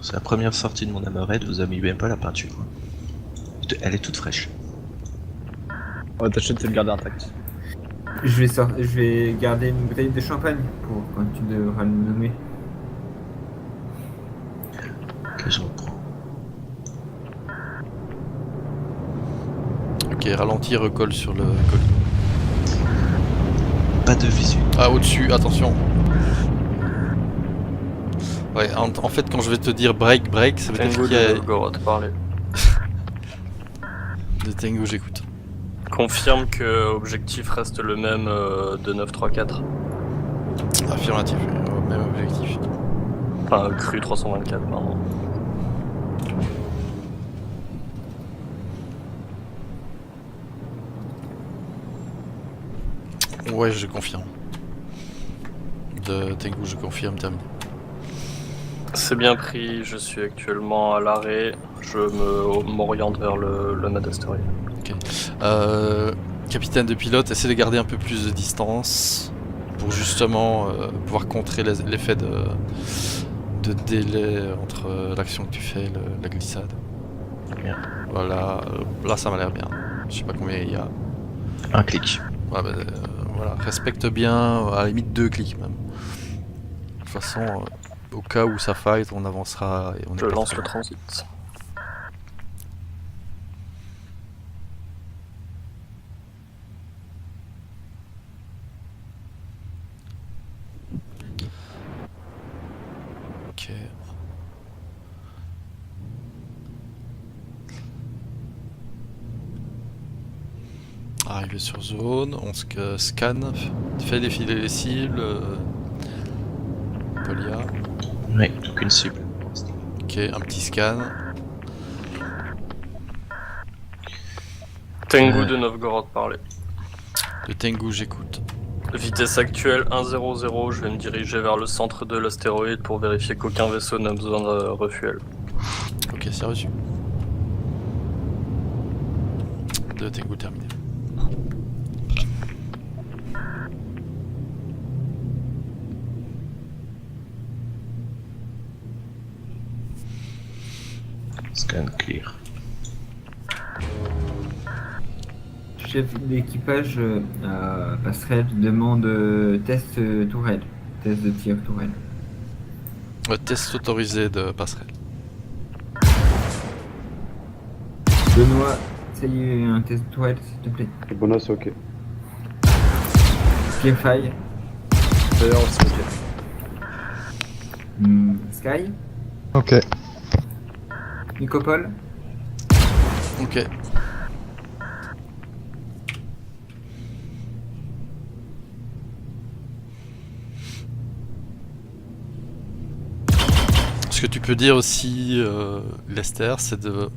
C'est la première sortie de mon Hammerhead, vous avez mis même pas la peinture. Elle est toute fraîche. On va tâcher de le garder intact. Je vais garder une bouteille de champagne pour quand tu devras le nommer. Ok, je reprends. Ok, ralentis, recolle sur le colis. Pas de visu. Ah, au-dessus, attention. Ouais, en fait, quand je vais te dire break, ça veut dire Tango qu'il y a de Novgorod, parler. de Tango, j'écoute. Confirme que objectif reste le même de 934. Affirmatif, même objectif. Enfin, cru 324, pardon. Ouais, je confirme. De Tango, je confirme, terminé. C'est bien pris, je suis actuellement à l'arrêt. Je m'oriente vers le Madastery. Capitaine de pilote, essaie de garder un peu plus de distance pour justement pouvoir contrer l'effet de délai entre l'action que tu fais et la glissade. Bien. Voilà, là ça m'a l'air bien. Je sais pas combien il y a. Un clic. Ouais, bah, voilà, respecte bien, à la limite 2 clics même. De toute façon, au cas où ça fight, on avancera et on Je est pas lance très le loin. transit. Ok. Arrivé sur zone, on scanne, fait défiler les cibles. Polia. Ouais, aucune cible. Ok, un petit scan. Tango de Novgorod, parler. De Tengu, j'écoute. Vitesse actuelle 100, je vais me diriger vers le centre de l'astéroïde pour vérifier qu'aucun vaisseau n'a besoin de refuel. Ok, c'est reçu. De Tengu terminé. Scan clear. Chef d'équipage passerelle demande test tourelle. Test de tir tourelle. Test autorisé de passerelle. Benoît, ça y est, un test de tourelle s'il te plaît. Bonus, c'est ok. Pierre-Faille. D'ailleurs, c'est ok. Sky. Ok. Nicopole. Ok. Ce que tu peux dire aussi, Lester, c'est de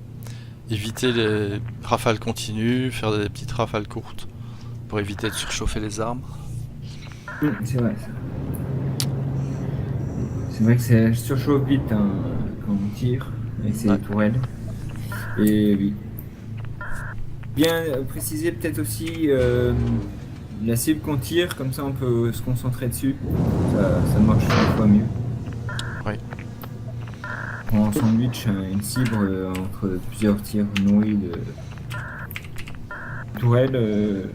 éviter les rafales continues, faire des petites rafales courtes pour éviter de surchauffer les armes. C'est vrai ça. C'est vrai que ça surchauffe vite hein, quand on tire avec ces Ouais. tourelles. Et oui. Bien préciser peut-être aussi la cible qu'on tire, comme ça on peut se concentrer dessus. Ça marche 100 fois mieux. Oui. En sandwich, une cible entre plusieurs tirs nourris de tourelles.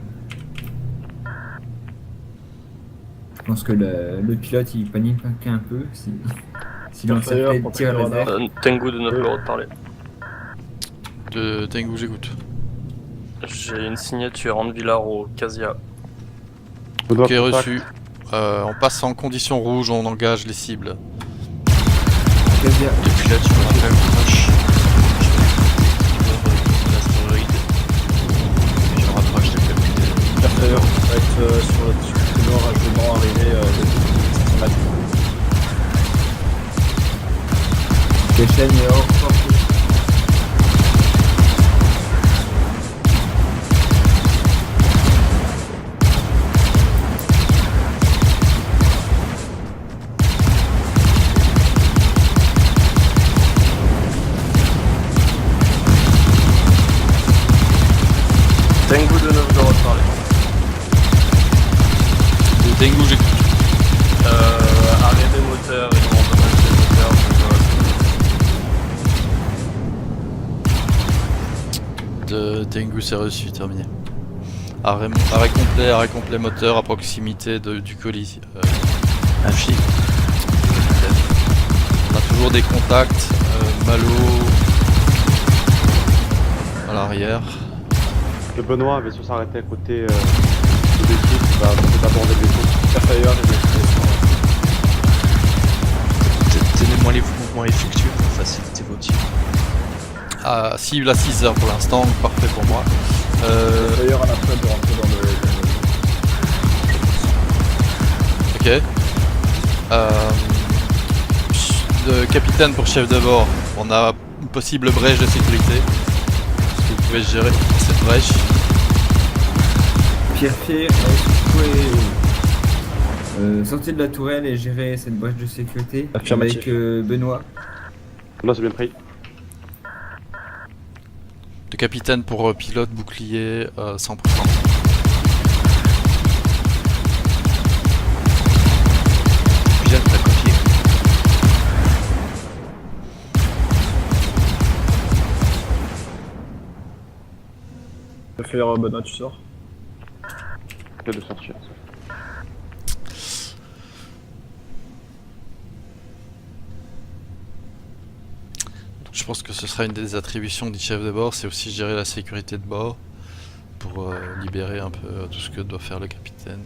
Je pense que le pilote il panique un peu si l'on s'appelait tir laser. Tango de Novgorod, parler. De Tengu, j'écoute. J'ai une signature en Villar au Casia. Ok, reçu. On passe en condition rouge, on engage les cibles. Casia. Depuis là, tu me rappelles proche. L'astéroïde. Et je rapproche de capitaine. D'ailleurs, on va être sur le nord, je vais arriver de 500 mètres. Les chaînes est hors portée. Tango de Novgorod, parler. De Tengu, j'écoute. Arrêt des moteurs et endommage des moteurs. De Tengu, c'est reçu, terminé. Arrêt complet moteur à proximité du colis. Infi. On a toujours des contacts, Malo à l'arrière. Le Benoît, vaisseau s'arrêter à côté du vaisseau qui va peut-être aborder le vaisseau. Ailleurs, j'ai des Tenez-moi les mouvements effectués pour faciliter vos tirs. Ah, cible à 6 heures pour l'instant, parfait pour moi. d'ailleurs à la fin de rentrer dans le... Ok. Le capitaine pour chef de bord, on a une possible brèche de sécurité. Est-ce que vous pouvez gérer cette brèche? Pierre-Pierre, est-ce que vous pouvez sortir de la tourelle et gérer cette brèche de sécurité Affirmatif. avec Benoît? Là, c'est bien pris. Le capitaine pour pilote bouclier 100%. Pilote, t'as copié. Je vais faire Benoît, tu sors. Je vais de sortir. Je pense que ce sera une des attributions du chef de bord, c'est aussi gérer la sécurité de bord pour libérer un peu tout ce que doit faire le capitaine.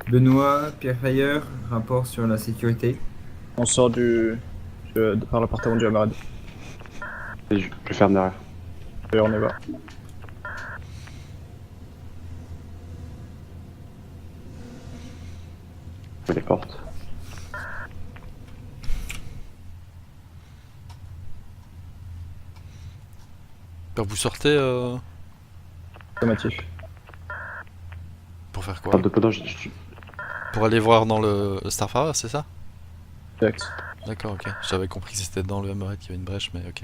Benoît, Pierre-Fire, rapport sur la sécurité. On sort par l'appartement du Hamarad. Et je ferme derrière. Et on y va. Je mets les portes. Quand vous sortez Affirmatif. pour faire quoi? Porte de Benoît, Pour aller voir dans le Starfarer, c'est ça? Direct. D'accord, ok. J'avais compris que c'était dans le Hammerhead qu'il y avait une brèche, mais ok.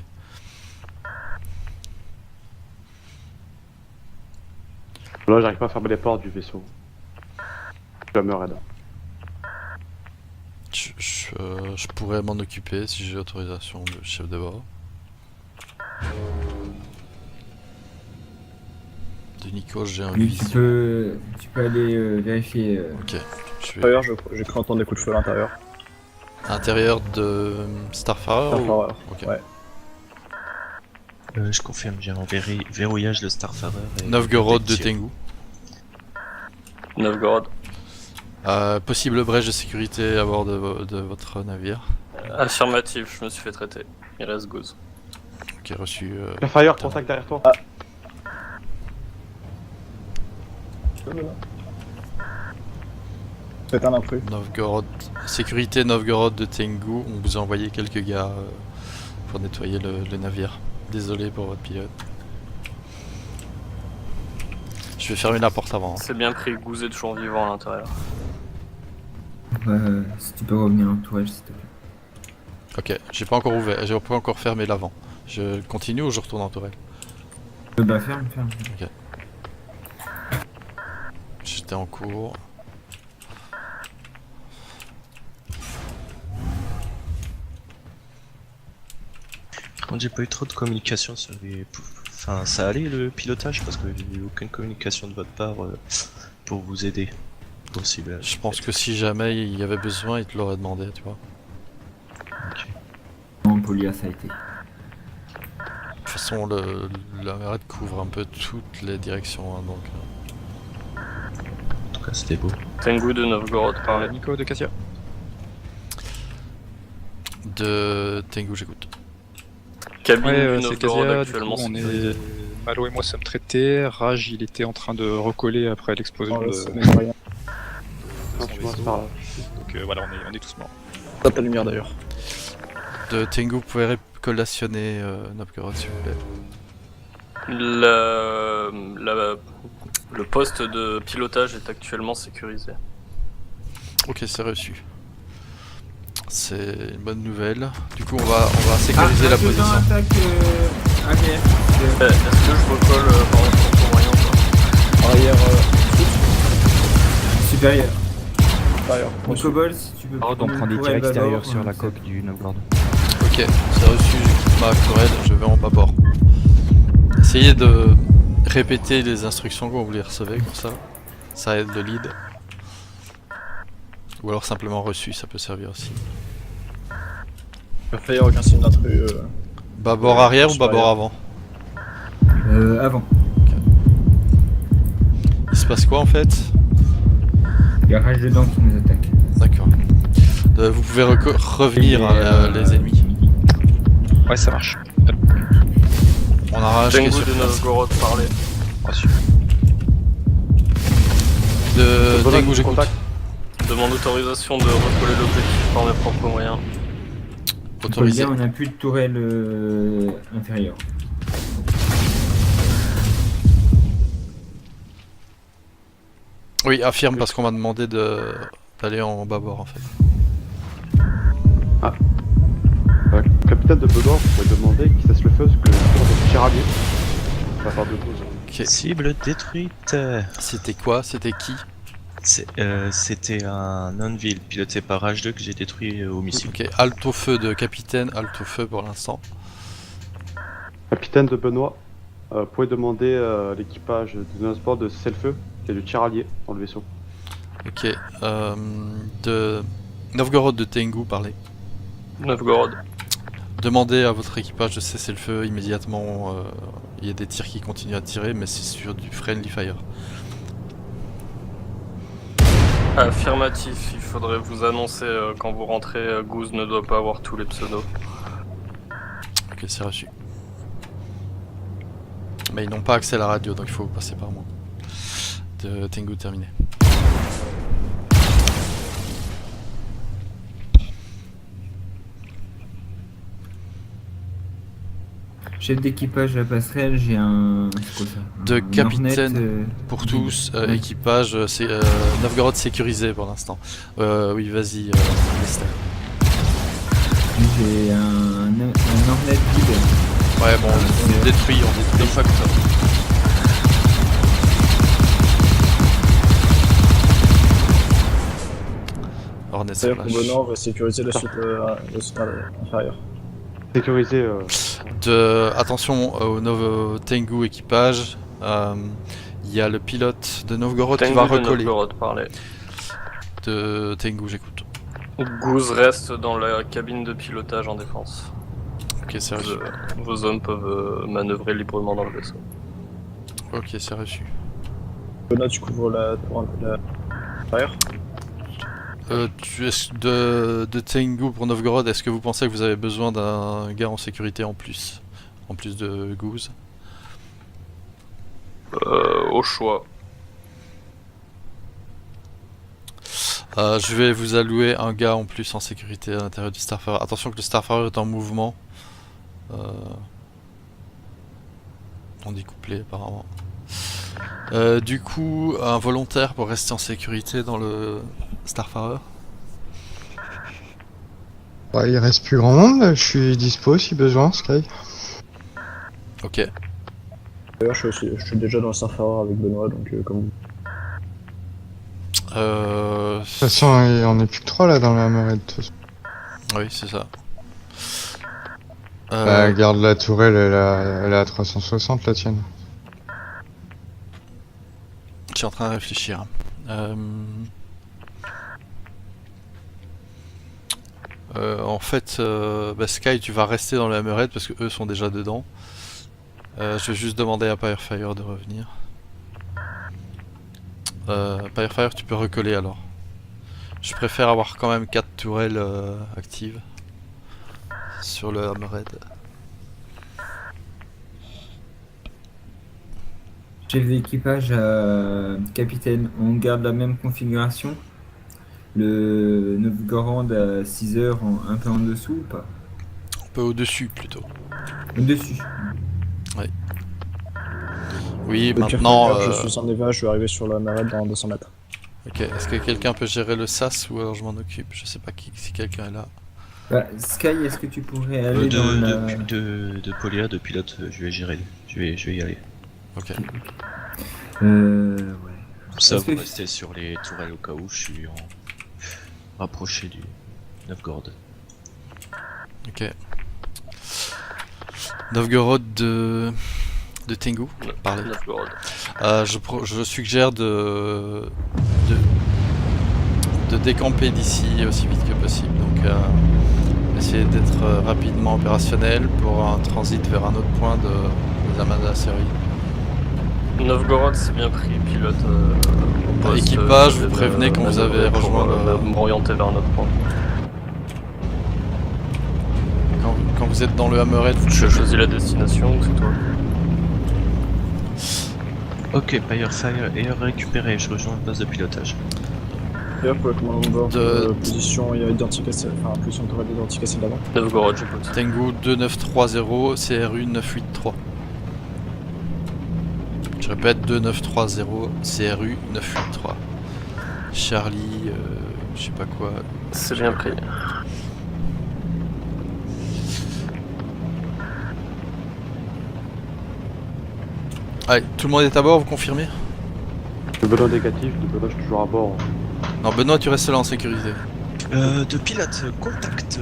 Là, j'arrive pas à fermer les portes du vaisseau. Je me raid. Je pourrais m'en occuper si j'ai l'autorisation de chef de bord. De Nico, j'ai un Oui, visu. tu peux aller vérifier. Ok. Je vais D'ailleurs, j'ai cru entendre des coups de feu à l'intérieur. à l'intérieur de Starfarer ou... Starfarer. Ok. Ouais. Je confirme, j'ai un verrouillage de Starfarer. et- Novgorod de et- Tengu. Novgorod. Possible brèche de sécurité à bord de votre navire. Affirmatif, je me suis fait traiter. Il reste Goose. Ok, reçu. Fire, contact derrière toi. C'est un intrus. Novgorod. Sécurité Novgorod de Tengu. On vous a envoyé quelques gars pour nettoyer le navire. Désolé pour votre pilote. Je vais fermer la porte avant. Hein. C'est bien pris, Goose est toujours vivant à l'intérieur. Si tu peux revenir en tourelle, s'il te plaît. Ok, j'ai pas encore ouvert, j'ai pas encore fermé l'avant. Je continue ou je retourne en tourelle? Bah ferme. J'étais en cours. Par contre, j'ai pas eu trop de communication sur les. Enfin, ça allait le pilotage parce que j'ai eu aucune communication de votre part pour vous aider. Possible. Je pense que si jamais il y avait besoin, il te l'aurait demandé, tu vois. Ok. Non, Polia, ça a été. De toute façon, la marette couvre un peu toutes les directions, hein, donc. En tout cas, c'était beau. Tengu de Novgorod, pareil. Nico de Cassia. De Tengu, j'écoute. Cabine Ouais, du c'est Novgorod Casia, du coup actuellement on sécurisée. est... Malo et moi sommes traités, Raj il était en train de recoller après l'explosion Oh, de c'est même rien. son Tu vois, c'est vaisseau. par là. Donc voilà, on est tous morts. Tape la lumière d'ailleurs. De Tengu, vous pouvez recollationner Novgorod, s'il vous plaît. Le poste de pilotage est actuellement sécurisé. Ok, c'est reçu. C'est une bonne nouvelle. Du coup, on va sécuriser la position. Attaque arrière. Est-ce que je recolle par exemple Supérieur. Supérieur. Mon Cobol, si tu peux On prendre prend une des tour tirs bâbord, extérieurs sur la ça- coque du Novgorod. Ok, c'est reçu, j'écoute ma Corel, je vais en bâbord. Essayez de répéter les instructions quand vous les recevez, comme ça aide le lead. Ou alors simplement reçu, ça peut servir aussi. Fire, aucun signe d'intrus. Bâbord arrière ou supérieur. bâbord avant? Avant. Il se passe quoi en fait? Il y a rage dedans qui nous attaque. D'accord. Vous pouvez revenir Et, hein, les ennemis. midi. Ouais, ça marche. On arrache les Tengu de surfaces. Novgorod parler. Reçu. De Bonhomme, Tengu, j'écoute. contact. Demande autorisation de recoller l'objectif par mes propres moyens. On peut le Autorisé. dire, on n'a plus de tourelle inférieure. Oui, affirme parce qu'on m'a demandé d'aller en bâbord en fait. Capitaine de Benoît, vous pouvez demander qui cesse le feu, parce que le tour de tiralier. De la part de Gouze. Ok. Cible détruite. C'était quoi? C'était qui? C'était un non-ville piloté par H2 que j'ai détruit au missile. Ok, halte au feu de capitaine, halte au feu pour l'instant. Capitaine de Benoît, vous pouvez demander à l'équipage de nos sports de cesser le feu. Il y a du tiralier dans le vaisseau. Ok, de Novgorod de Tengu, parlez. Novgorod. Demandez à votre équipage de cesser le feu immédiatement. Il y a des tirs qui continuent à tirer, mais c'est sur du friendly fire. Affirmatif, il faudrait vous annoncer quand vous rentrez. Goose ne doit pas avoir tous les pseudos. Ok, c'est reçu. Mais ils n'ont pas accès à la radio, donc il faut passer par moi. De Tengu terminé. Chef d'équipage à la passerelle, j'ai un. c'est quoi ça? De Un capitaine Hornet, Pour tous, Ouais. équipage, c'est Novgorod sécurisé pour l'instant. Oui, vas-y, Lester. J'ai un Hornet vide. Ouais, bon, on détruit, De facto. Hornet C'est-à-dire que Flash. Benoît va sécuriser le site inférieur. Sécurisé, Attention au Tengu équipage. Il y a le pilote de Novgorod qui Tengu va de recoller. Novgorod parler. De Tengu, j'écoute. Goose reste dans la cabine de pilotage en défense. Ok, c'est reçu. Vos hommes peuvent manœuvrer librement dans le vaisseau. Ok, c'est reçu. Benoît, tu couvres la inférieure. De Tengu pour Novgorod, est-ce que vous pensez que vous avez besoin d'un gars en sécurité en plus de Goose? Au choix. Je vais vous allouer un gars en plus en sécurité à l'intérieur du Starfarer. Attention que le Starfarer est en mouvement. On dit couplé apparemment. Du coup, un volontaire pour rester en sécurité dans le Starfarer. Bah, il reste plus grand monde, là. Je suis dispo si besoin, Sky. Ok. D'ailleurs, je suis déjà dans le Starfarer avec Benoît, donc comme De toute façon, on est plus que 3 là dans la marée de toute façon. Oui, c'est ça. Garde la tourelle, elle est à 360 la tienne. Je suis en train de réfléchir. En fait, Sky, tu vas rester dans la hammerhead parce que eux sont déjà dedans. Je vais juste demander à Firefire de revenir. Firefire, tu peux recoller alors. Je préfère avoir quand même 4 tourelles actives sur le hammerhead. Chef d'équipage, capitaine, on garde la même configuration. Le Novgorod à 6 heures un peu en dessous ou pas? Un peu au-dessus plutôt. Au-dessus. Oui, Le maintenant... je suis en Eva, je vais arriver sur la marée dans 200 mètres. Ok, est-ce que quelqu'un peut gérer le SAS ou alors je m'en occupe? Je sais pas si quelqu'un est là. Bah, Sky, est-ce que tu pourrais aller dans la... De Polia, de pilote, je vais gérer. Je vais y aller. Ok. Ouais. Ça, Est-ce vous que- restez sur les tourelles au cas où je suis en rapproché du Novgorod. Ok. Novgorod de Tengu, parlez. Novgorod. Je suggère de décamper d'ici aussi vite que possible. Donc essayer d'être rapidement opérationnel pour un transit vers un autre point des amas de la série. Novgorod, c'est bien pris, pilote. Au poste, Équipage, je vous vais prévenez quand vous avez pour, rejoint m'orienter vers un autre point. Quand vous êtes dans le hammerhead, vous Je choisis la destination, c'est toi. Ok, Firefire est récupéré, je rejoins le poste de pilotage. D'ailleurs, pour le commandant de bord, De- position identique à celle, enfin, position tourelle identique à celle d'avant. Novgorod, j'écoute. Tengu 2930, CRU 983. Je répète, 2930, CRU 983. Charlie, je sais pas quoi. C'est bien pris. Allez, tout le monde est à bord, vous confirmez? Le Benoît négatif, le Benoît je suis toujours à bord. Non, Benoît, tu restes là en sécurité. De pilote, contact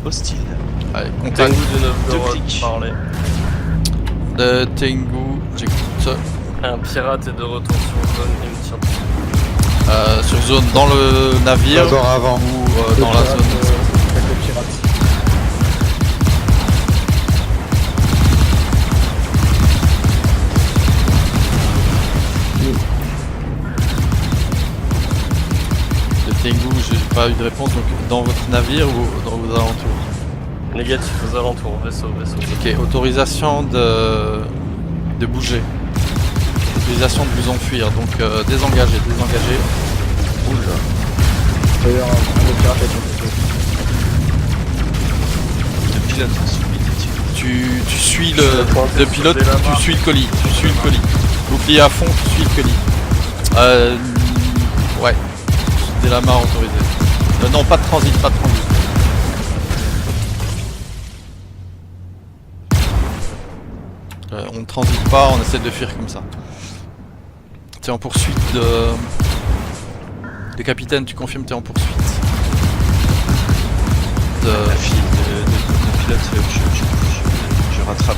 hostile. Allez, contact Tengu de Novgorod, clics. parlez. de Tengu, j'écoute. Un pirate est de retour sur zone et me tire dessus. Sur zone dans le navire D'abord avant. ou dans la zone. Avec le pirate. De Tengu, j'ai pas eu de réponse, donc dans votre navire ou dans vos alentours? Négatif aux alentours, vaisseau. Ok, autorisation de bouger. Autorisation de vous enfuir, donc désengager. Oula. D'ailleurs, un autre pirate avec un vaisseau. De pilote ensuite, Tu suis Je vais pointer le sur pilote, des lamas. tu suis le colis. Bouclier à fond, tu suis le colis. Ouais. Des lamas autorisés. Non, pas de transit. On ne transite pas, on essaie de fuir comme ça. T'es en poursuite de capitaine, tu confirmes t'es en poursuite. La fille de pilote, je rattrape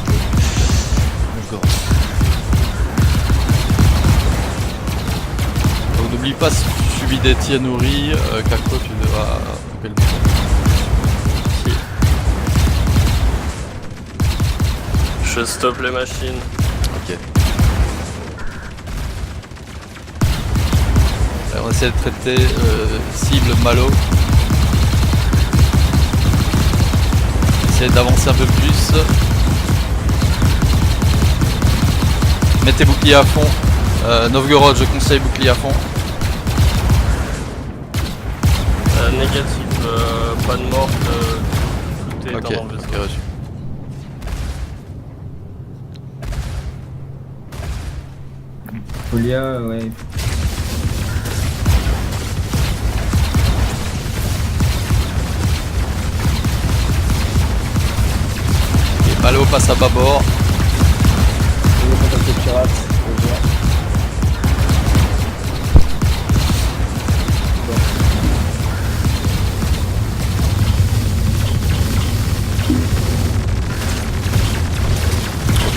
Novgorod. Donc n'oublie pas, si tu subis des tirs nourris, Kako, tu devras couper le bouton. Je stoppe les machines. Ok. Alors, on essaie de traiter cible Malo. Essayez d'avancer un peu plus. Mettez bouclier à fond. Novgorod, je conseille bouclier à fond. Négatif, pas de mort, tout est Ok, dans le vaisseau. ok, reçu. Folia, ouais. Ok, Malo passe à bâbord. Je vais contacter le pirate. Je vais voir.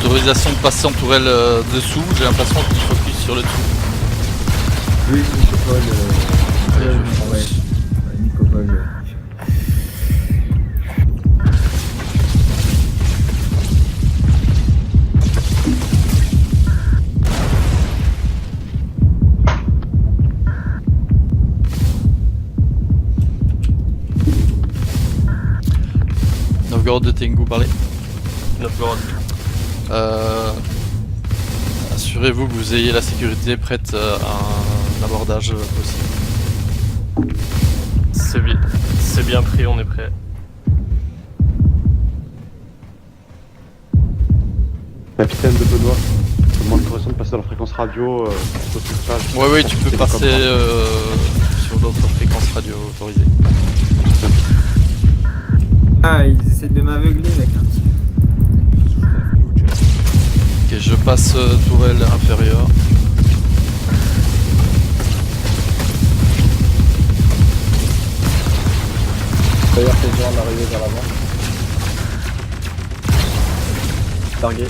Autorisation de passer en tourelle dessous. J'ai l'impression qu'il focus sur le dessous. Oui, Nicopole. Ouais, je fonce. Ouais, Nicopole. Novgorod de Tengu, parlez. Novgorod. Assurez-vous que vous ayez la sécurité prête à un abordage possible. C'est bien pris, on est prêt. Capitaine de Benoît, je demande l'autorisation de passer dans la fréquence radio au filtrage. Ouais, tu peux C'est passer comme sur d'autres fréquences radio autorisées. Ah, ils essaient de m'aveugler la carte. Ok, je passe tourelle inférieure. fait genre d'arriver vers l'avant. Targué.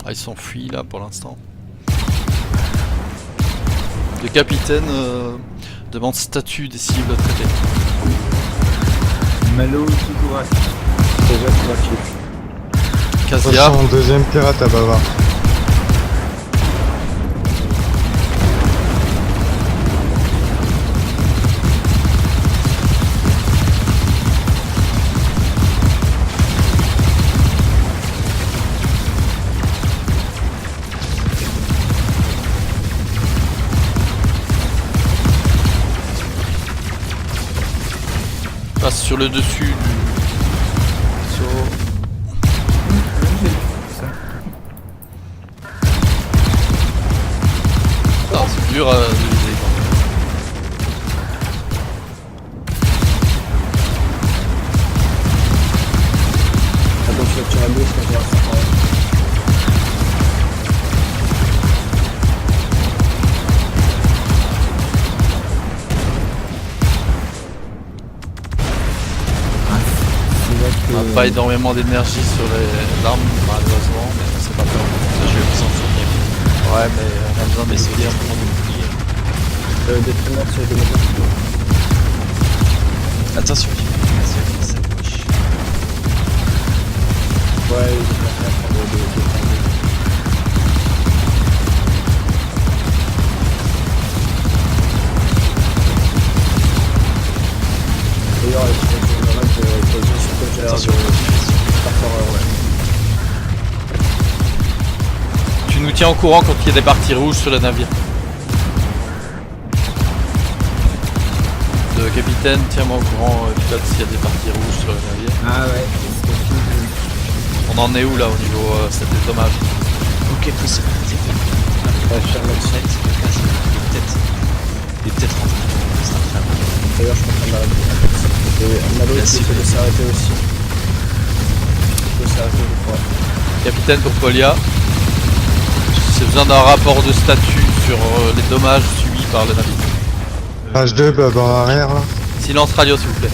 Ah, ils s'enfuient là pour l'instant. Le capitaine demande statut des cibles à traiter. Malo, toujours actif. Déjà, c'est actif. Casia, Son deuxième pirate à Bavard. passe sur le dessus du vaisseau. Ah, c'est dur à viser. Attention, tir à gauche, quand ça prend. On n'a pas énormément d'énergie sur l'arme, malheureusement, mais c'est pas grave. Ça, je vais vous en fournir. Ouais, mais on a besoin Mais c'est bien d'essayer. pour nous plier. Des primates sur les deux moteurs. Attention, c'est ça gauche. Ouais, il est bien fait prendre des D'ailleurs, Attention. Tu nous tiens au courant quand il y a des parties rouges sur le navire. Le capitaine, tiens-moi au courant, pilote, s'il y a des parties rouges sur le navire. Ah ouais, On en est où là au niveau cet dommage? Ok, possibilité. Sherlock. Il est peut-être rentré dans le Starflame. D'ailleurs, je suis en train d'arrêter. Et Malo, La il cible. peut s'arrêter aussi. Il peut s'arrêter, je crois. Capitaine pour Polia. J'ai besoin d'un rapport de statut sur les dommages subis par le navire. Page 2, bâbord arrière là. Silence radio s'il vous plaît.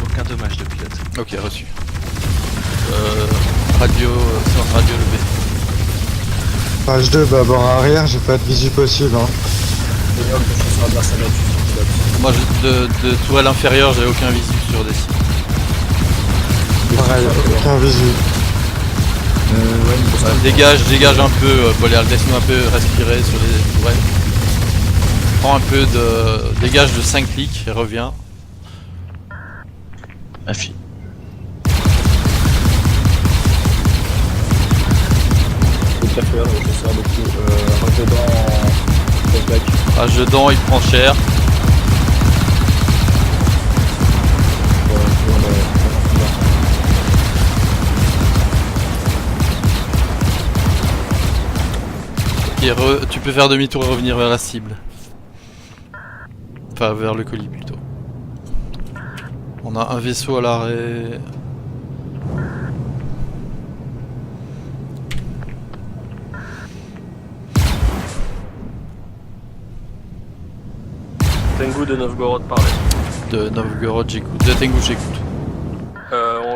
Aucun dommage de pilote. Ok, reçu. Radio, silence radio levé. Page 2, bâbord arrière, j'ai pas de visu possible. Hein. D'ailleurs, je suis sur la place à là-dessus. Moi de tourelle inférieure j'ai aucun visu sur des sites. Pareil, aucun visu. Dégage un peu, Polia, laisse-nous un peu respirer sur les tourelles. Prends un peu de. Dégage de 5 clics et reviens. Affi. Tout à fait, je sors beaucoup. Rage dedans en flashback. Rage dedans, il prend cher. Ok, tu peux faire demi-tour et revenir vers la cible. Enfin, vers le colis plutôt. On a un vaisseau à l'arrêt. Tengu de Novgorod parlait. De Novgorod, j'écoute. De Tengu, j'écoute.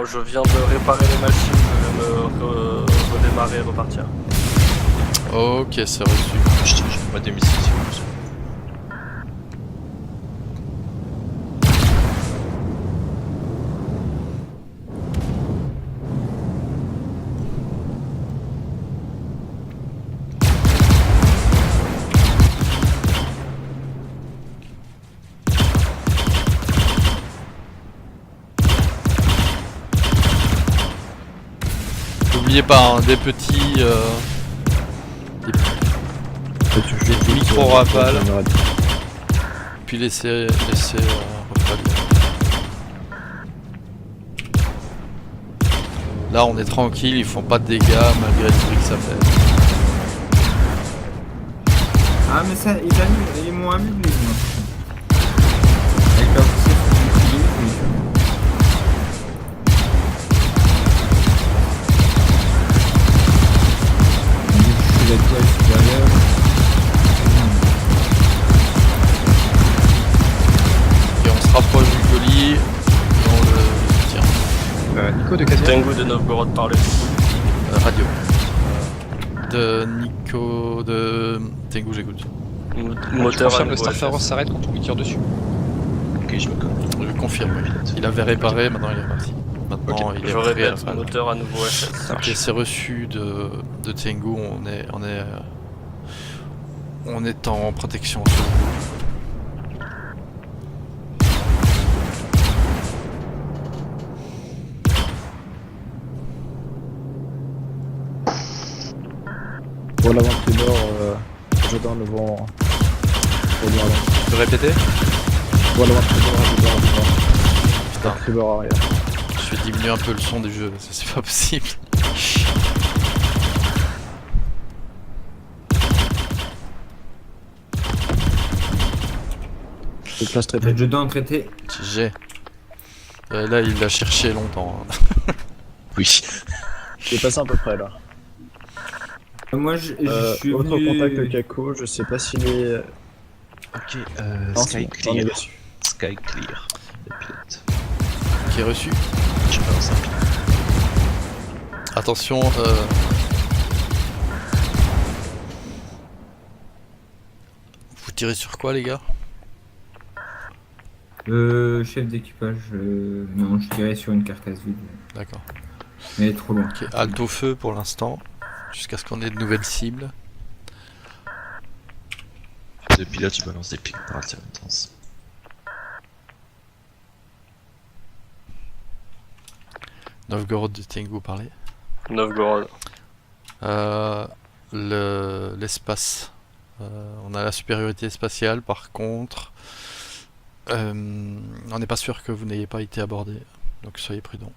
Je viens de réparer les machines, je vais me redémarrer et repartir. Ok, c'est reçu. Je vois des missiles si vous besoin. N'oubliez pas, hein, des petits... des micro-rafales. Puis laissez refroidir. Là on est tranquille, ils font pas de dégâts malgré le bruit que ça fait. Ah mais ça, ils m'ont amusé moi. Avec leur tir, la toile supérieure. Et on se rapproche du colis et on le tient. Nico de Casia. Tengu de Novgorod parler. Radio. De Nico de Tengu, j'écoute. Moteur à Confirme, le nouveau Starfarer SS. s'arrête quand on lui tire dessus. Ok, je me connais. Je confirme, oui. Il avait réparé, maintenant il est parti. Maintenant Ok. il est Je prêt à répète, faire. moteur à nouveau SS. Ok, c'est reçu de Tengu, on est en protection sur vous. Pour l'avant-pied nord, je donne le vent. Au nord. Tu peux répéter? Pour l'avant-pied nord, je donne le vent. Putain, Tribord arrière. je vais diminuer un peu le son du jeu, ça c'est pas possible. Je place traité. Je dois en traiter. J'ai. Là il l'a cherché longtemps. Hein. Oui. Je vais passer à peu près là. Moi je suis Autre venu... contact le Kako, je sais pas s'il est. Ok, Non, Sky c'est bon, on est Clear. dessus. Sky Clear. Le pilote. Qui est reçu. Je balance un pilote. Attention, vous tirez sur quoi les gars? Chef d'équipage, non, je dirais sur une carcasse vide. D'accord. Mais elle est trop loin. Ok, halte au feu pour l'instant, jusqu'à ce qu'on ait de nouvelles cibles. Le pilote, je balance des pics par alternance. Novgorod de Tengu parler. Novgorod. L'espace. On a la supériorité spatiale par contre. On n'est pas sûr que vous n'ayez pas été abordé, donc soyez prudents.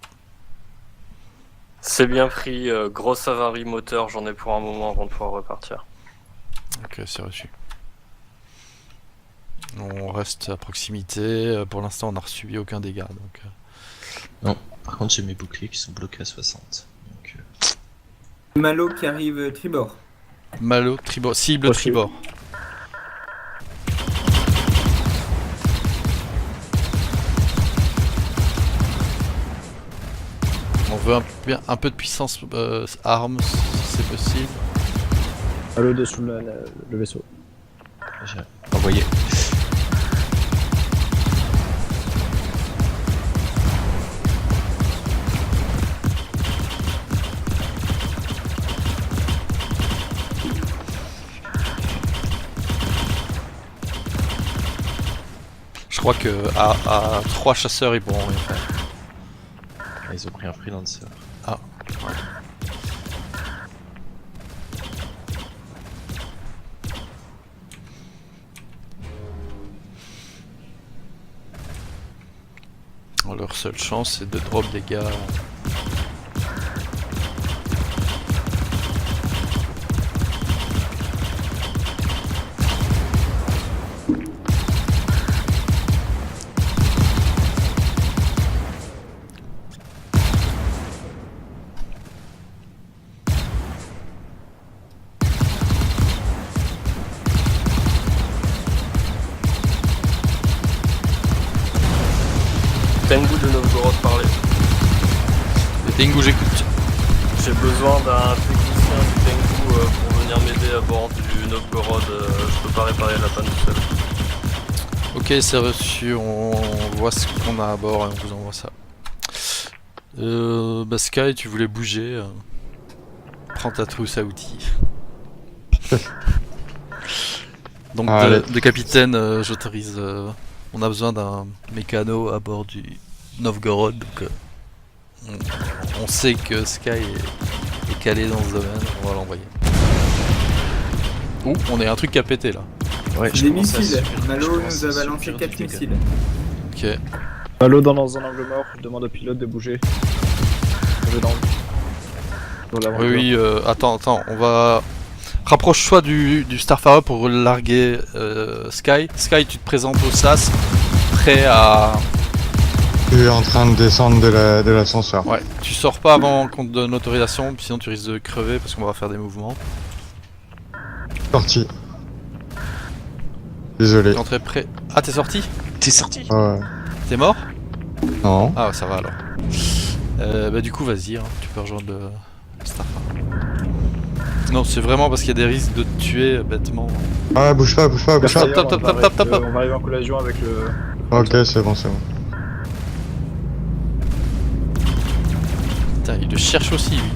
C'est bien pris, grosse avarie moteur, j'en ai pour un moment avant de pouvoir repartir. Ok, c'est reçu. On reste à proximité, pour l'instant on n'a reçu aucun dégât. Donc, Non, par contre j'ai mes boucliers qui sont bloqués à 60. Donc, Malo qui arrive tribord. Malo, tribord, cible Reçu. tribord. On veut un peu de puissance armes si c'est possible. Allô dessous le vaisseau. j'ai envoyé. Je crois que à 3 chasseurs ils pourront rien faire. Ah, ils ont pris un freelancer. Ah, ouais. Leur seule chance c'est de drop des gars. Tengu de Novgorod parler. Les Tengu j'écoute. J'ai besoin d'un technicien du Tengu pour venir m'aider à bord du Novgorod. Je peux pas réparer la panne tout seul. Ok, c'est reçu, on voit ce qu'on a à bord et on vous envoie ça. Bah Sky, tu voulais bouger. Prends ta trousse à outils. Donc de capitaine, j'autorise. On a besoin d'un mécano à bord du Novgorod. Donc, on sait que Sky est calé dans ce domaine, on va l'envoyer. Ouh, on a un truc à péter là. Ouais, Des commence à missiles. subir- je Malo commence nous à a subir balancé du 4 dégât. missiles. Ok. Malo dans un angle mort, je demande au pilote de bouger. Bouger dans l'avant. Oui, oui, attends, on va... Rapproche-toi du Starfarer pour larguer Sky. Sky, tu te présentes au SAS, prêt à... Je suis en train de descendre de l'ascenseur. Ouais, tu sors pas avant qu'on te donne autorisation, sinon tu risques de crever parce qu'on va faire des mouvements. Sorti. Désolé. T'es prêt. Ah, t'es sorti? T'es sorti? Ouais. T'es mort? Non. Ah, ça va alors. Bah du coup, vas-y, hein, tu peux rejoindre le Starfarer. Non, c'est vraiment parce qu'il y a des risques de te tuer bêtement. Ah, bouge pas, bouge pas, bouge pas. Top, top, top, top, top. On va arriver en collision avec le... Ok, c'est bon, c'est bon. Putain, il le cherche aussi, lui.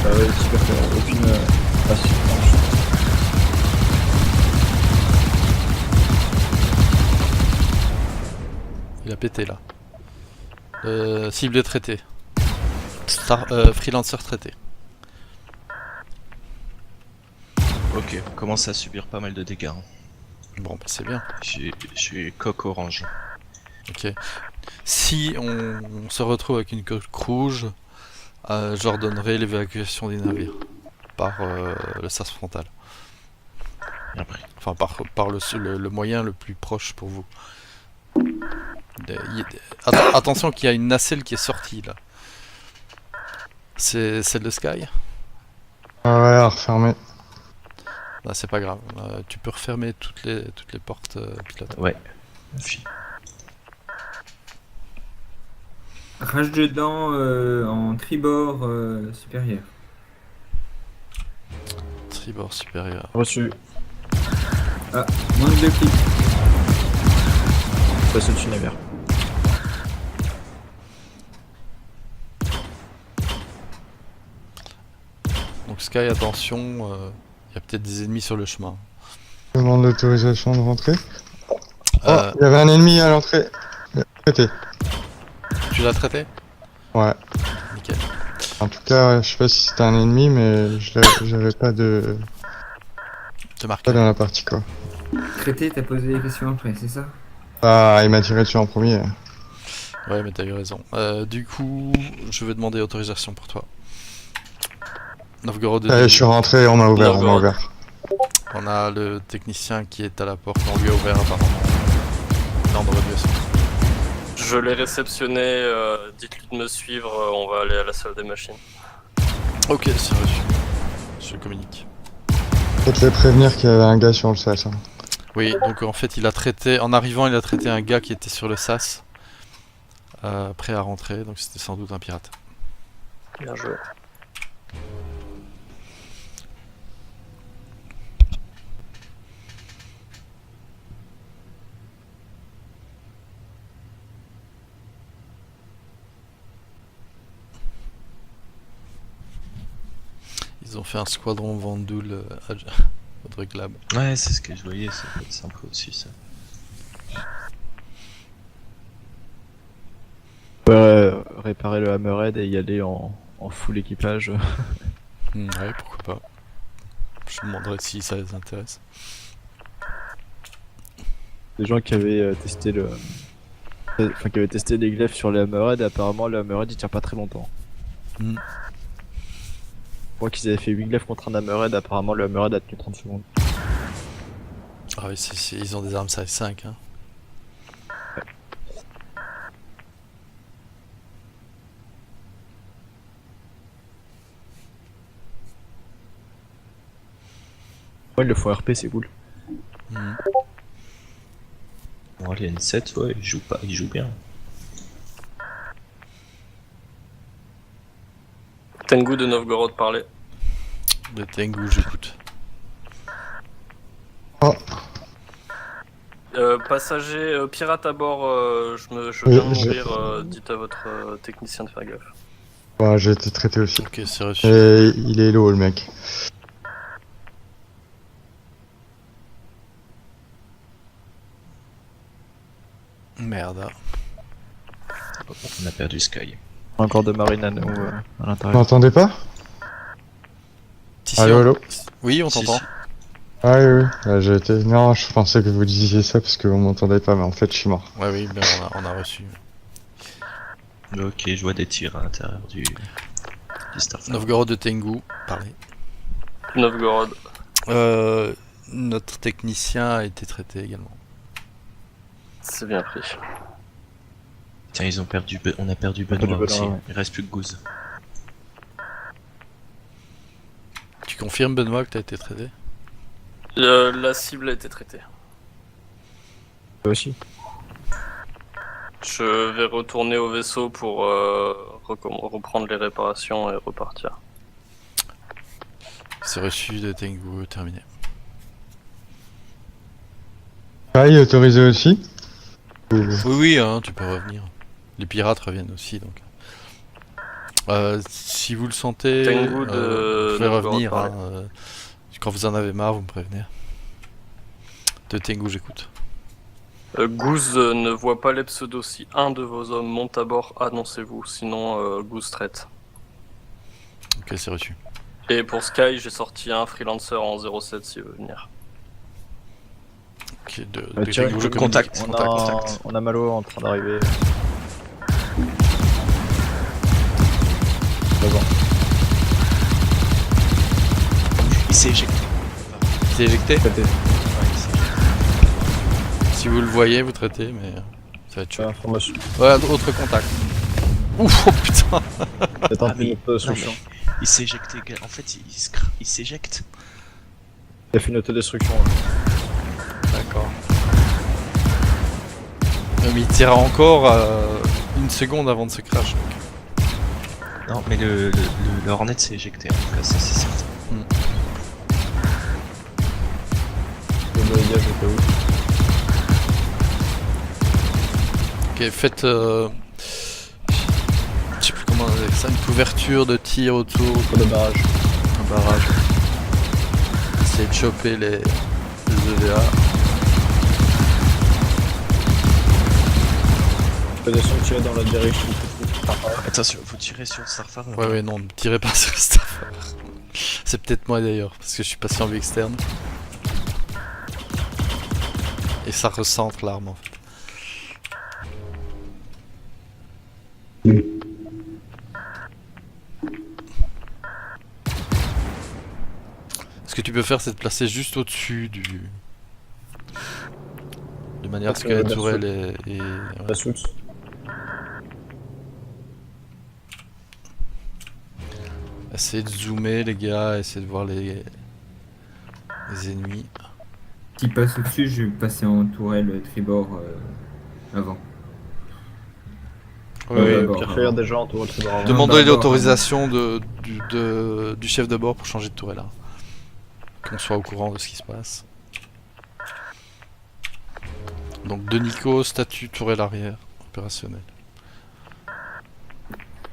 Ah ouais, super, aucune... Il a pété là. Cible traité. Freelancer traité. Ok, on commence à subir pas mal de dégâts. hein. Bon, bah c'est bien. J'ai coque orange. Ok. Si on se retrouve avec une coque rouge, j'ordonnerai l'évacuation des navires par le SAS frontal. Bien pris. Enfin, par le moyen le plus proche pour vous. Attention qu'il y a une nacelle qui est sortie là. C'est celle de Sky? Ah ouais, à refermer. Ah, c'est pas grave. Tu peux refermer toutes les portes pilote. Ouais. Rage dedans en tribord supérieur. Tribord supérieur. Reçu. Ah, manque de clic. Passe au-dessus navire. Donc Sky, attention, il y a peut-être des ennemis sur le chemin. Je demande l'autorisation de rentrer. Oh, Euh, il y avait un ennemi à l'entrée. Traité. Tu l'as traité? Ouais. Nickel. En tout cas, je sais pas si c'était un ennemi, mais j'avais pas Te marque. pas dans la partie quoi. Traité, t'as posé des questions après, c'est ça? Ah, il m'a tiré dessus en premier. Ouais, mais t'as eu raison. Du coup, je vais demander autorisation pour toi. Novgorod de Je suis rentré, on m'a ouvert, on m'a Novgorod. ouvert. On a le technicien qui est à la porte, on lui a ouvert apparemment. L'ordre de leçon. Je l'ai réceptionné, dites-lui de me suivre, on va aller à la salle des machines. Ok, c'est reçu. Je communique. Peut-être les prévenir qu'il y avait un gars sur le SAS. hein. Oui, donc en fait, il a traité, en arrivant, il a traité un gars qui était sur le SAS, prêt à rentrer, donc c'était sans doute un pirate. Bien joué. Ils ont fait un squadron Vandoul à Drug Ouais, c'est ce que je voyais, ça peut être sympa aussi ça. Réparer le Hammerhead et y aller en full équipage. Ouais, pourquoi pas. Je me demanderai si ça les intéresse. Des gens qui avaient testé le... Enfin, qui avaient testé les glaives sur les Hammerhead et apparemment le Hammerhead il tient pas très longtemps. Hmm. Je crois qu'ils avaient fait 8 glaives contre un Hammerhead, apparemment le Hammerhead a tenu 30 secondes. Ah oui, ils ont des armes size 5. Hein. Ouais, ils le font RP, c'est cool. Hmm. Bon, les N7, ouais, ils jouent bien. Tengu de Novgorod parlait. De Tengu, j'écoute. Oh, Passager, pirate à bord, je Oui, viens de j'ai- mourir, dites à votre technicien de faire gaffe. ouais, j'ai été traité aussi. Ok, c'est reçu. Et il est low le mec. Merde. On a perdu Sky. Encore de marine à nous à Vous l'intérieur. m'entendez pas? Ici, Allô, allô. Oui, on Si, t'entend. si. Ah oui, oui, j'ai été... Non, je pensais que vous disiez ça parce que vous m'entendez pas, mais en fait, je suis mort. Ouais, oui, ben on a reçu. Ok, je vois des tirs à l'intérieur du Starfire. Novgorod de Tengu, parlez. Novgorod. Notre technicien a été traité également. C'est bien pris. Tiens, ils ont perdu. On a perdu perdu Benoît Benoît, aussi. ouais. Il reste plus que Goose. Tu confirmes, Benoît, que t'as été traité? La cible a été traitée. Toi aussi. Je vais retourner au vaisseau pour reprendre les réparations et repartir. C'est reçu de Tengu, terminé. Pareil, autorisé aussi. Oui, oui, hein, tu peux revenir. Les pirates reviennent aussi, donc. Si vous le sentez, Tengu vous de pouvez Novgorod, revenir. pareil. Quand vous en avez marre, vous me prévenez. De Tengu, j'écoute. Goose ne voit pas les pseudos. Si un de vos hommes monte à bord, annoncez-vous. Sinon, Goose traite. Ok, c'est reçu. Et pour Sky, j'ai sorti un freelancer en 07 s'il veut venir. Ok, de Tiens, Tengu, je contact. communique. On a Malo en train d'arriver. Devant. Il s'est éjecté. C'est éjecté. Traité. Ouais, il s'est éjecté. Si vous le voyez, vous traitez, mais ça va être chaud. Information. Ouais, autre contact. Ouf, oh putain. C'est un Ah, mais- peu de destruction. Il s'est éjecté. En fait, il s'éjecte. Il a fait une autodestruction. Là. D'accord. Mais il tira encore une seconde avant de se crash. Donc. Non, mais le Hornet s'est éjecté en tout cas, ça c'est certain. Le voyage était où? Ok, faites. Je sais plus comment on appelle ça, une couverture de tir autour Pour le barrage. d'un barrage. Essayez de choper les EVA. Je peux descendre tirer dans la direction. Attention, faut tirer sur le Starfire. Ouais, ouais, non, ne tirez pas sur le Starfire. C'est peut-être moi d'ailleurs, parce que je suis passé en vue externe. Et ça recentre l'arme en fait. Ce que tu peux faire, c'est de placer juste au-dessus du. De manière à ce que la tourelle est. Ouais. La soute. Essayez de zoomer, les gars, essayez de voir les ennemis. Qui passe au-dessus, je vais passer en tourelle tribord avant. Pierre Frère déjà en tour de tribord. Demandez d'abord, l'autorisation du chef de bord pour changer de tourelle. Hein. Qu'on soit au courant de ce qui se passe. Donc de Nico, statut tourelle arrière, opérationnel.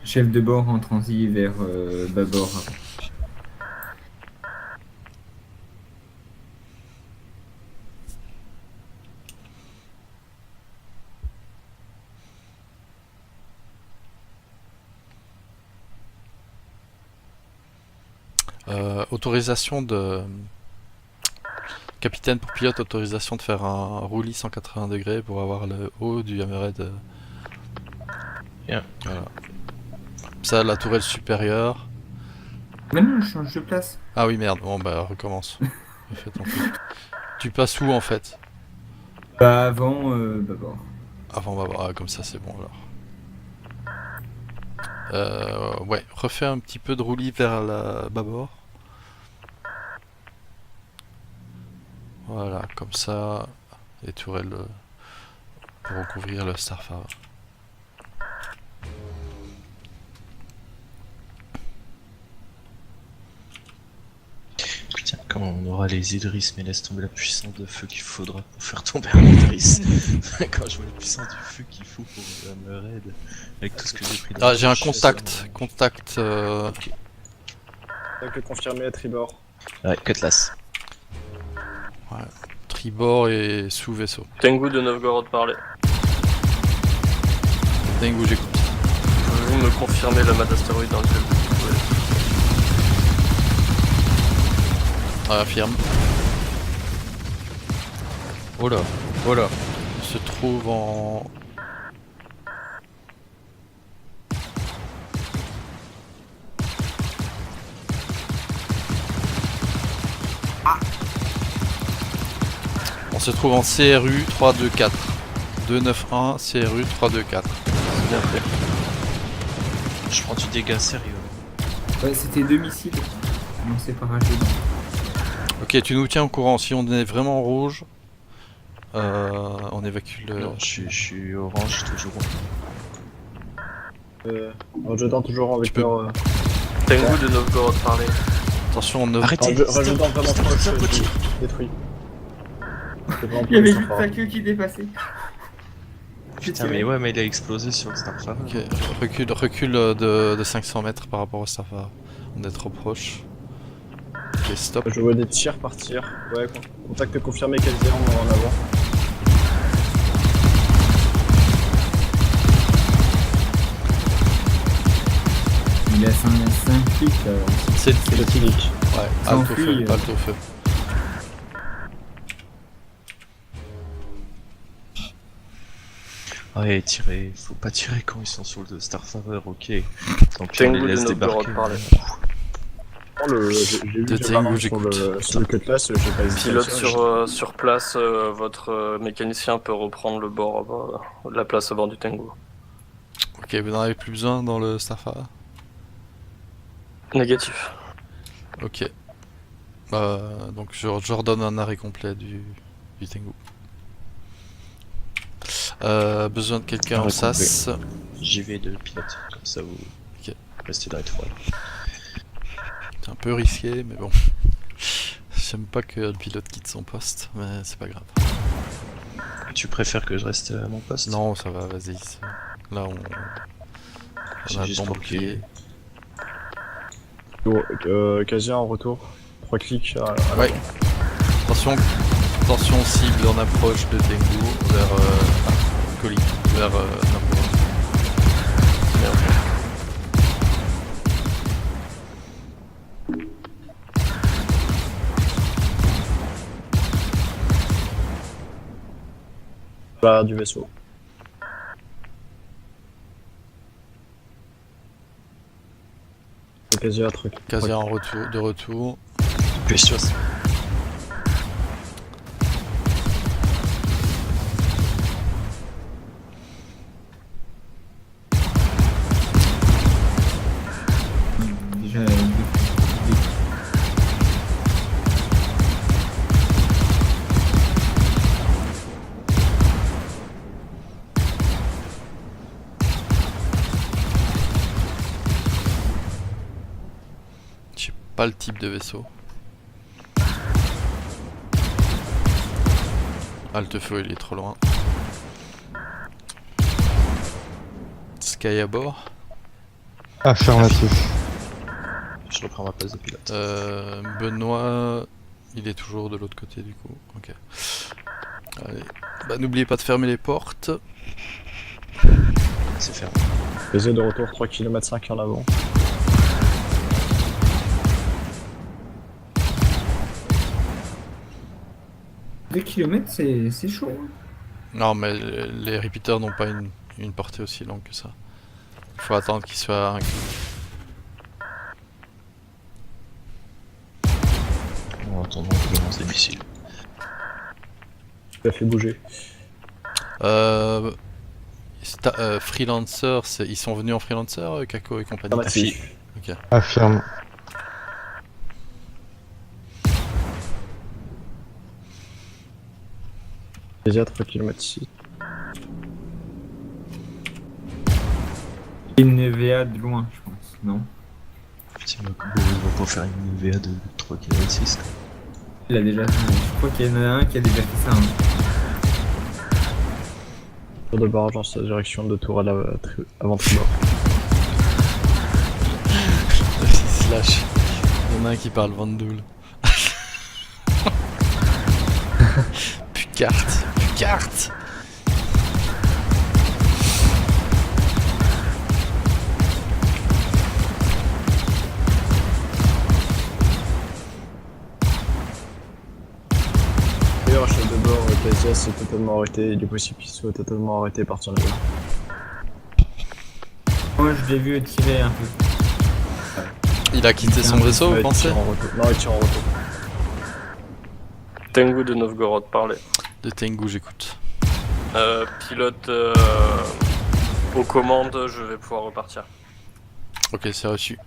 Chef de bord en transit vers bâbord avant. Autorisation de... Capitaine pour pilote, autorisation de faire un roulis 180 degrés pour avoir le haut du hammerhead. Bien. Voilà. Ça, la tourelle supérieure. Mais non, je change de place. Ah oui, merde, bon bah recommence. Refais ton truc. Tu passes où en fait? Bah avant bâbord. Avant, bah, bah, comme ça c'est bon alors. Ouais, refais un petit peu de roulis vers la bâbord. Voilà, comme ça, les tourelles pour recouvrir le Starfire. Putain, quand on aura les Idris, mais laisse tomber la puissance de feu qu'il faudra pour faire tomber un Idris. Quand je vois la puissance du feu qu'il faut pour me raid, avec tout ce que j'ai pris dans Ah, la j'ai un chasse, contact. Contact. Ok. Donc le confirmer à tribord. Ouais, Cutlass. Tribord et sous-vaisseau. Tengu de Novgorod parlait. Tengu, j'écoute. Pouvez-vous me confirmer le mat astéroïde dans lequel vous Affirme. Oh là, oh là. On se trouve en... On se trouve en CRU 324. 291 CRU 324. C'est bien fait. Je prends du dégât sérieux. Ouais, c'était 2 missiles. Non, c'est pas ragé. Ok, tu nous tiens au courant. Si on est vraiment rouge, on évacue le... Non, je suis orange toujours. Rejetant toujours en Tu peux- vecteur. Tengu de Novgorod parler. Attention, on ne... Arrêtez, Rejetant vraiment proche, stop, je stop. détruis. C'est vraiment Il y avait pas juste sympa. sa queue qui dépassait. Putain, mais ouais, mais il a explosé sur le Starfire. Ok, recule de 500 mètres par rapport au Starfire. On est trop proche. Ok, stop. Je vois des tirs partir. Ouais, contact confirmé quasi en avant. Il a 5 clics. C'est C'est le clic. Ouais, Ça halte au enfuit, feu, halte au feu. Ouais, tirer. Faut pas tirer quand ils sont sur le Starfarer, ok. Donc on Tengu les de laisse Novgorod débarquer. parler. J'ai vu De le Tengu, sur j'écoute. sur le cutlass, j'ai pas hésité. Pilote à le tirer. sur place, votre mécanicien peut reprendre le bord, la place à bord du Tengu. Ok, vous n'en avez plus besoin dans le Starfire? Négatif. Ok. Donc je redonne un arrêt complet du Tengu. Besoin de quelqu'un en Arrêt SAS. J'y vais de pilote, comme ça vous Ok. restez dans l'étoile. C'est un peu risqué, mais bon. J'aime pas que le pilote quitte son poste, mais c'est pas grave. Tu préfères que je reste à mon poste? Non, ça va, vas-y. Là, on C'est a le juste bon pour bouclier. Quasi en retour. 3 clics. Ouais. Attention cible en approche de Tengu vers colis, vers Novgorod. Là, du vaisseau. Quasi à truc. Casia en retour, de retour. Dépêche-toi. Déjà, Je sais pas le type de vaisseau. Halte-feu, il est trop loin. Sky à bord. Affirmatif. Je reprends ma place de pilote. Benoît, il est toujours de l'autre côté du coup. Ok. Allez. Bah n'oubliez pas de fermer les portes. C'est fermé. Vaisseau de retour 3 km 5 en avant. Deux kilomètres, c'est chaud. Hein. Non mais les repeaters n'ont pas une portée aussi longue que ça. Il faut attendre qu'ils soient inclus. En attendant, on commence des missiles. Ça fait bouger. Freelancer, ils sont venus en freelancer, Kako et compagnie. Affirmatif. Affirme. Quasi à 3 km 6. Une VA de loin, je pense, non? Effectivement, ils vont pas faire une VA de 3 km 6. Il a déjà fait. Je crois qu'il y en a un qui a déjà fait ça. Hein. Tour de barrage dans sa direction de tour à avant tribord. Il se lâche. Il y en a un qui parle Vandoul. Pucarte. Casia s'est totalement arrêté, il est possible qu'il soit totalement arrêté par son avion. Moi, je l'ai vu tirer un peu. Il a quitté son vaisseau, vous Ouais, il pensez? tire en retour. Non, il tire en retour. Tengu de Novgorod, parlez. De Tengu, j'écoute. Pilote aux commandes, je vais pouvoir repartir. Ok, c'est reçu.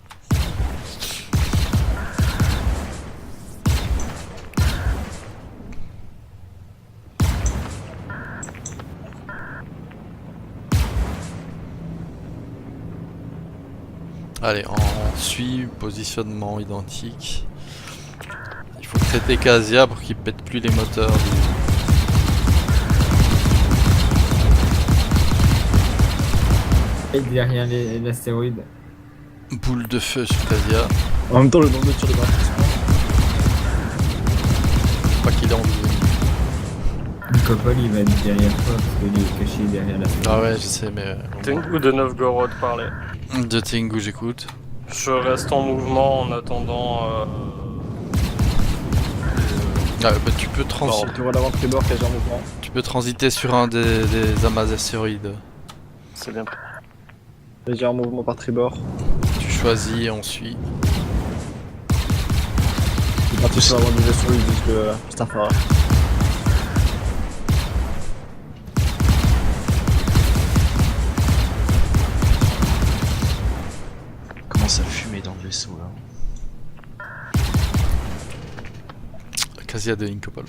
Allez, on suit, positionnement identique. Il faut traiter Casia pour qu'il pète plus les moteurs. Et derrière l'astéroïde. Boule de feu sur Casia. En même temps, le nombre de tirs de barrage. Je crois qu'il est en vie. Nicopole, il va être derrière toi parce qu'il est caché derrière l'astéroïde. Ah ouais, je sais, mais... Tengu de Novgorod, parlez. De Tengu, j'écoute. Je reste en mouvement en attendant. Ah, bah, tu peux transiter. Tu vois l'avant tribord, Casia en mouvement. Tu peux transiter sur un des amas astéroïdes. C'est bien pris. Casia en mouvement par tribord. Tu choisis et on suit. Il est parti sur l'avant du vaisseau, ils disent que Starfarer. Commence à fumer dans le vaisseau là. Casia de Incopol.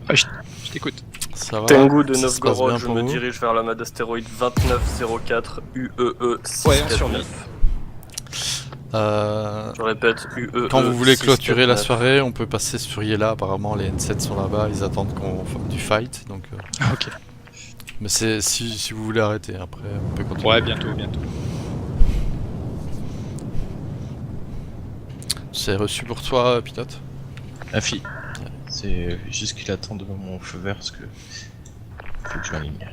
Ah, je t'écoute. Ça va? Tengu de Ça se passe Novgorod, bien je pour me vous dirige vers l'amas d'astéroïdes 2904 UEE 649. Ouais, on survit. Je répète, UEE. Quand vous voulez clôturer la 649. soirée, on peut passer sur Yela. Apparemment, les N7 sont là-bas. Ils attendent qu'on fasse du fight. Donc, Ok. mais c'est si vous voulez arrêter. Après, on peut continuer. Ouais, bientôt, bientôt. C'est reçu pour toi, pilote. Afi. C'est juste qu'il attend devant mon feu vert parce que faut que je m'aligne.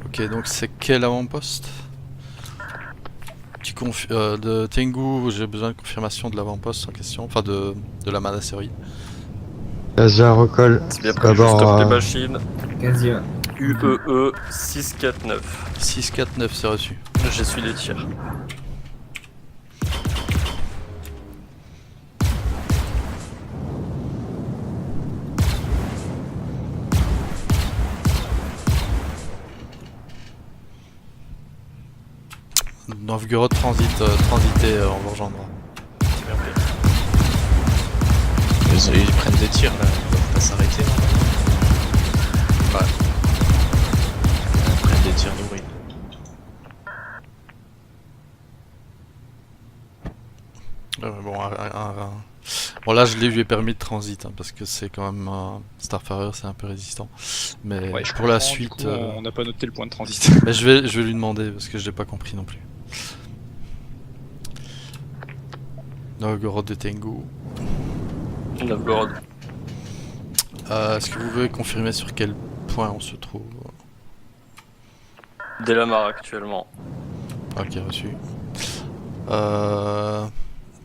Ok, donc c'est quel avant-poste? De Tengu, j'ai besoin de confirmation de l'avant-poste en question. Enfin, de la Manasserie. Casia recolle. C'est bien pris, je D'abord, stoppe les machines. Casia. UEE 649. 649, c'est reçu. J'essuie les tirs. Novgorod transité, on vous rejoindra. C'est bien pris. Ils prennent des tirs là, ils peuvent pas s'arrêter normalement. Ouais. Ils prennent des tirs de bruit. Bon là je lui ai permis de transit hein, parce que c'est quand même Starfarer, c'est un peu résistant. Mais Ouais, je pour la comprends, du suite, coup, on n'a pas noté le point de transit. mais je vais lui demander parce que je l'ai pas compris non plus. Novgorod de Tengu. Novgorod. Est-ce que vous pouvez confirmer sur quel point on se trouve? Delamar actuellement. Ok, reçu.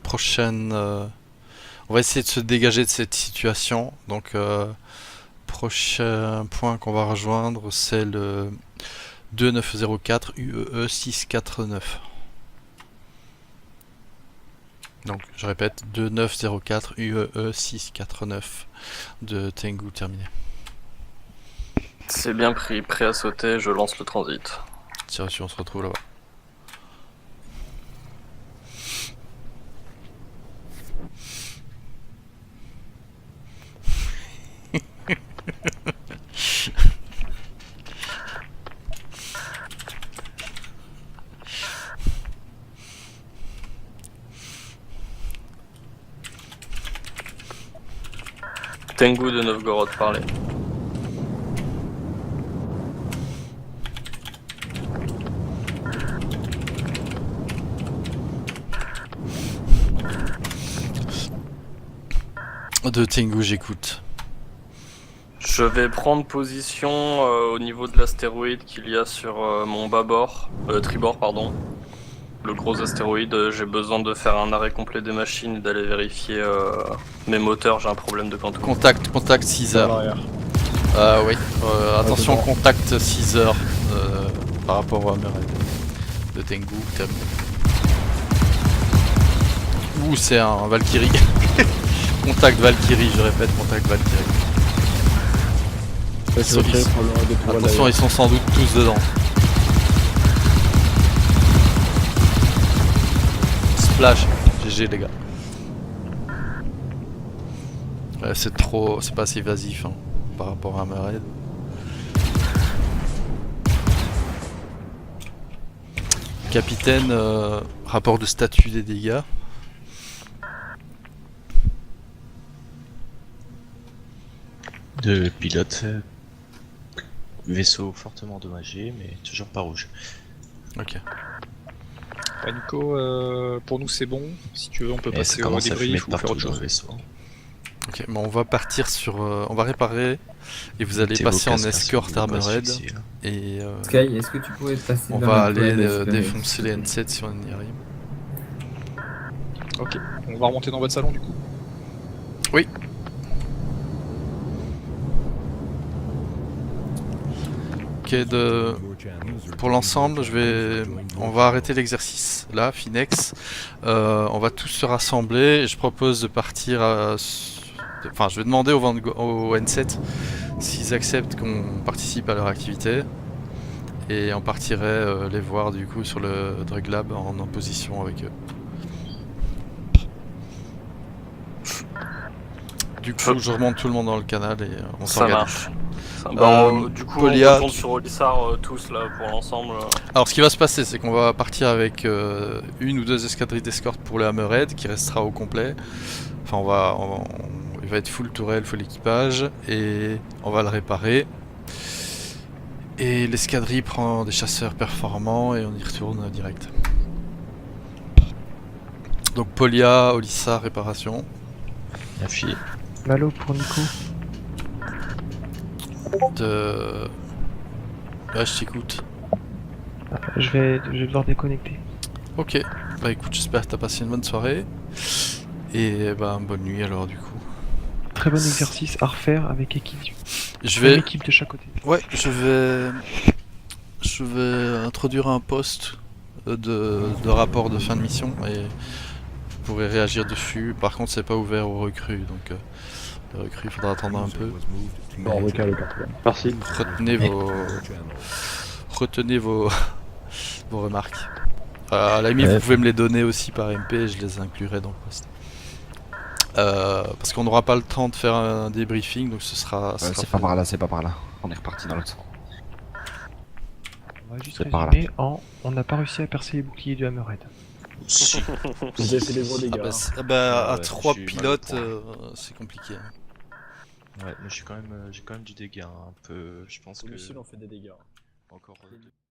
Prochaine... on va essayer de se dégager de cette situation. Donc, prochain point qu'on va rejoindre, c'est le 2904 UEE 649. Donc, je répète, 2904 UEE 649 de Tengu terminé. C'est bien pris, prêt à sauter, je lance le transit. C'est reçu, on se retrouve là-bas. Tengu de Novgorod, parlez. De Tengu, j'écoute. Je vais prendre position au niveau de l'astéroïde qu'il y a sur mon bâbord, tribord pardon. le gros astéroïde, j'ai besoin de faire un arrêt complet des machines et d'aller vérifier mes moteurs, j'ai un problème de quantum. Contact 6 heures. Oui, attention, contact 6 heures par rapport au Hammerhead de Tengu. Ouh, c'est un Valkyrie. Contact Valkyrie, je répète, contact Valkyrie. Attention, ils sont sans doute tous dedans. Splash, GG les gars. Ouais, c'est trop, c'est pas assez évasif hein, par rapport à Hammerhead. Capitaine, rapport de statut des dégâts. De pilote, vaisseau fortement endommagé, mais toujours pas rouge. Ok. Ouais, Nico, pour nous c'est bon. Si tu veux, on peut Mais ça passer au commence à fumer débrief de ou faire partout autre dans le chose. vaisseau. Ok, bon, on va partir sur, on va réparer et vous allez Mettez vos passer en casques, hein, escort si vous voulez pas Hammerhead asphyxier, là. et Sky, est-ce que tu pourrais passer on dans va la aller toilette d'espérer, défoncer s'il les te plaît. N7 si on y arrive. Ok, on va remonter dans votre salon du coup. Oui. Ok, pour l'ensemble, on va arrêter l'exercice là, Finex. On va tous se rassembler et je propose de partir enfin, je vais demander au N7 s'ils acceptent qu'on participe à leur activité. Et on partirait les voir du coup sur le Drug Lab en opposition avec eux. Du coup, je remonte tout le monde dans le canal et on Ça s'organise. marche. Bah, du coup, Polia, on compte sur Olissar tous là pour l'ensemble. Alors ce qui va se passer, c'est qu'on va partir avec une ou deux escadrilles d'escorte pour le Hammerhead qui restera au complet. Enfin, il va être full tourelle, full équipage et on va le réparer. Et l'escadrille prend des chasseurs performants et on y retourne direct. Donc Polia, Olissa, réparation. La fille. Malo pour Nico. Ouais, je t'écoute. Je vais devoir déconnecter. Ok, bah écoute, j'espère que t'as passé une bonne soirée. Et bah bonne nuit alors du coup. Très bon exercice à refaire avec équipe. Je Même vais... équipe de chaque côté. Ouais, je vais introduire un post de rapport de fin de mission et vous pourrez réagir dessus. Par contre, c'est pas ouvert aux recrues, donc les recrues, il faudra attendre un peu. Bon, on recale le carton. Merci. Retenez vos remarques. À la limite, vous pouvez me les donner aussi par MP et je les inclurai dans le post. Parce qu'on n'aura pas le temps de faire un débriefing, donc ce sera... C'est pas par là, c'est pas par là. On est reparti dans l'autre sens. On va juste C'est par résumer en on n'a pas réussi à percer les boucliers du Hammerhead. Si. Vous avez fait des gros dégâts. à ouais, 3 je suis pilotes, mal au c'est compliqué. Hein. Ouais, mais j'ai quand même du dégât, hein, un peu. Je pense que. Les missiles ont fait des dégâts. Encore.